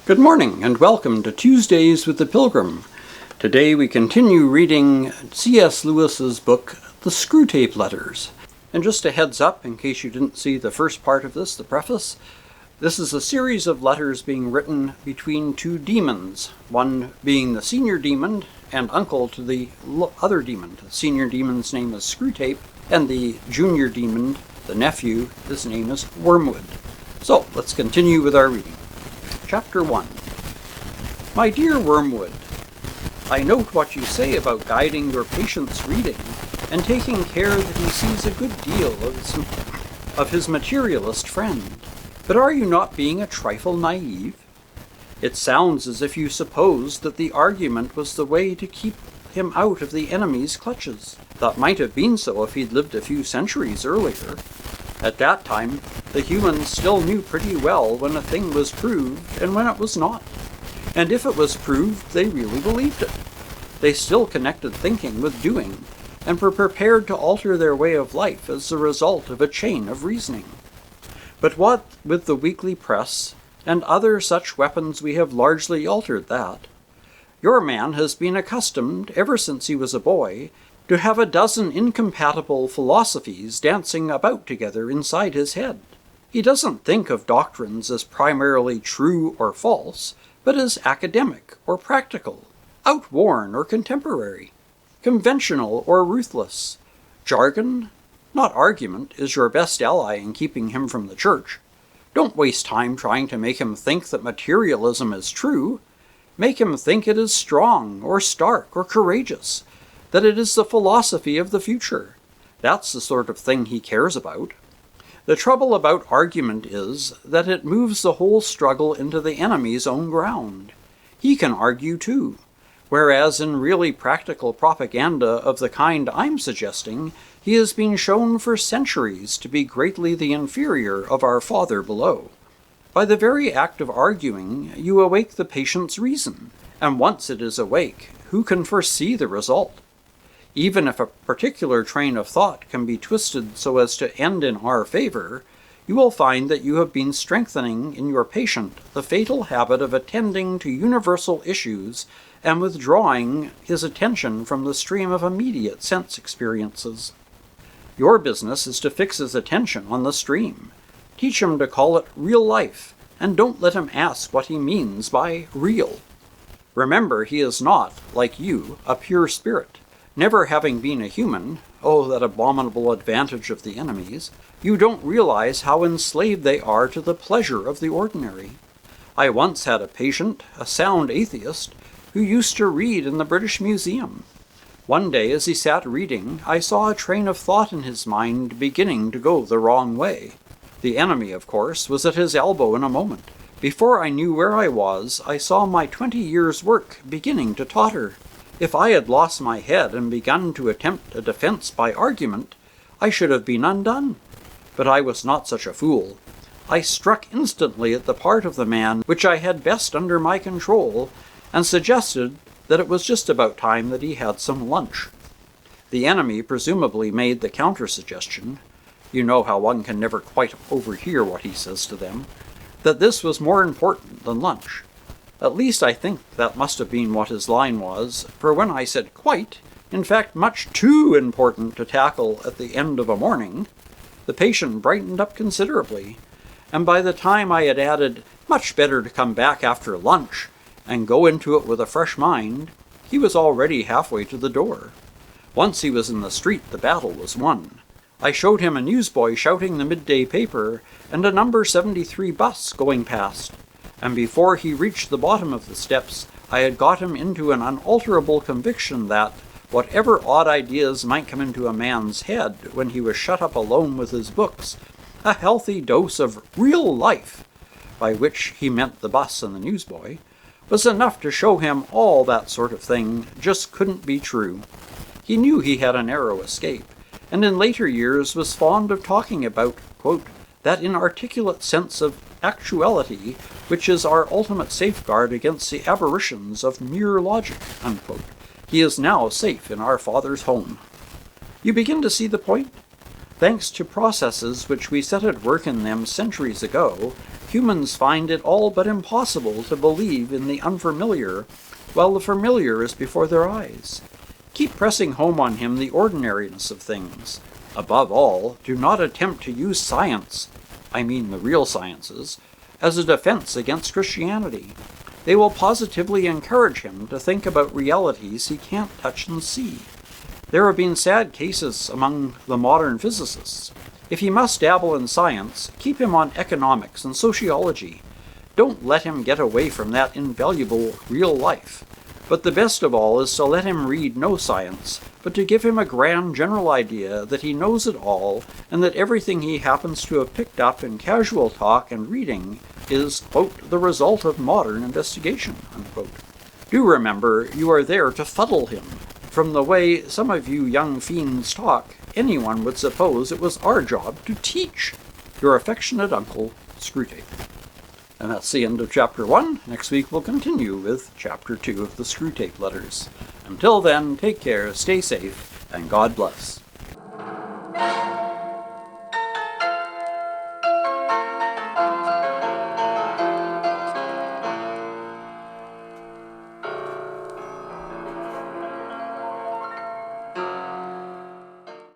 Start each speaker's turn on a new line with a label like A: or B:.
A: Good morning and welcome to Tuesdays with the Pilgrim. Today we continue reading C.S. Lewis's book, The Screwtape Letters. And just a heads up, in case you didn't see the first part of this, the preface, this is a series of letters being written between two demons, one being the senior demon and uncle to the other demon. The senior demon's name is Screwtape, and the junior demon, the nephew, his name is Wormwood. So let's continue with our reading. Chapter 1. My dear Wormwood, I note what you say about guiding your patient's reading and taking care that he sees a good deal of his materialist friend. But are you not being a trifle naive? It sounds as if you supposed that the argument was the way to keep him out of the enemy's clutches. That might have been so if he'd lived a few centuries earlier. At that time, the humans still knew pretty well when a thing was proved and when it was not. And if it was proved, they really believed it. They still connected thinking with doing, and were prepared to alter their way of life as the result of a chain of reasoning. But what with the weekly press and other such weapons, we have largely altered that. Your man has been accustomed, ever since he was a boy, to have a dozen incompatible philosophies dancing about together inside his head. He doesn't think of doctrines as primarily true or false, but as academic or practical, outworn or contemporary, conventional or ruthless. Jargon, not argument, is your best ally in keeping him from the church. Don't waste time trying to make him think that materialism is true. Make him think it is strong or stark or courageous, that it is the philosophy of the future. That's the sort of thing he cares about. The trouble about argument is that it moves the whole struggle into the enemy's own ground. He can argue too, whereas in really practical propaganda of the kind I'm suggesting, he has been shown for centuries to be greatly the inferior of our Father below. By the very act of arguing, you awake the patient's reason, and once it is awake, who can foresee the result? Even if a particular train of thought can be twisted so as to end in our favor, you will find that you have been strengthening in your patient the fatal habit of attending to universal issues and withdrawing his attention from the stream of immediate sense experiences. Your business is to fix his attention on the stream. Teach him to call it real life, and don't let him ask what he means by real. Remember, he is not, like you, a pure spirit. Never having been a human, oh, that abominable advantage of the enemies, you don't realize how enslaved they are to the pleasure of the ordinary. I once had a patient, a sound atheist, who used to read in the British Museum. One day as he sat reading, I saw a train of thought in his mind beginning to go the wrong way. The enemy, of course, was at his elbow in a moment. Before I knew where I was, I saw my 20 years' work beginning to totter. If I had lost my head and begun to attempt a defense by argument, I should have been undone. But I was not such a fool. I struck instantly at the part of the man which I had best under my control, and suggested that it was just about time that he had some lunch. The enemy presumably made the counter-suggestion, you know how one can never quite overhear what he says to them, that this was more important than lunch. At least I think that must have been what his line was, for when I said quite, in fact much too important to tackle at the end of a morning, the patient brightened up considerably, and by the time I had added, much better to come back after lunch and go into it with a fresh mind, he was already halfway to the door. Once he was in the street, the battle was won. I showed him a newsboy shouting the midday paper and a number 73 bus going past, and before he reached the bottom of the steps, I had got him into an unalterable conviction that, whatever odd ideas might come into a man's head when he was shut up alone with his books, a healthy dose of real life, by which he meant the bus and the newsboy, was enough to show him all that sort of thing just couldn't be true. He knew he had a narrow escape, and in later years was fond of talking about, quote, that inarticulate sense of actuality which is our ultimate safeguard against the aberrations of mere logic, unquote. He is now safe in our Father's home. You begin to see the point? Thanks to processes which we set at work in them centuries ago, Humans find it all but impossible to believe in the unfamiliar, while the familiar is before their eyes. Keep pressing home on him the ordinariness of things. Above all, do not attempt to use science, I mean the real sciences, as a defense against Christianity. They will positively encourage him to think about realities he can't touch and see. There have been sad cases among the modern physicists. If he must dabble in science, keep him on economics and sociology. Don't let him get away from that invaluable real life. But the best of all is to let him read no science, but to give him a grand general idea that he knows it all, and that everything he happens to have picked up in casual talk and reading is, quote, the result of modern investigation, unquote. Do remember, you are there to fuddle him. From the way some of you young fiends talk, anyone would suppose it was our job to teach. Your affectionate uncle, Screwtape. And that's the end of Chapter 1. Next week we'll continue with Chapter 2 of the Screwtape Letters. Until then, take care, stay safe, and God bless.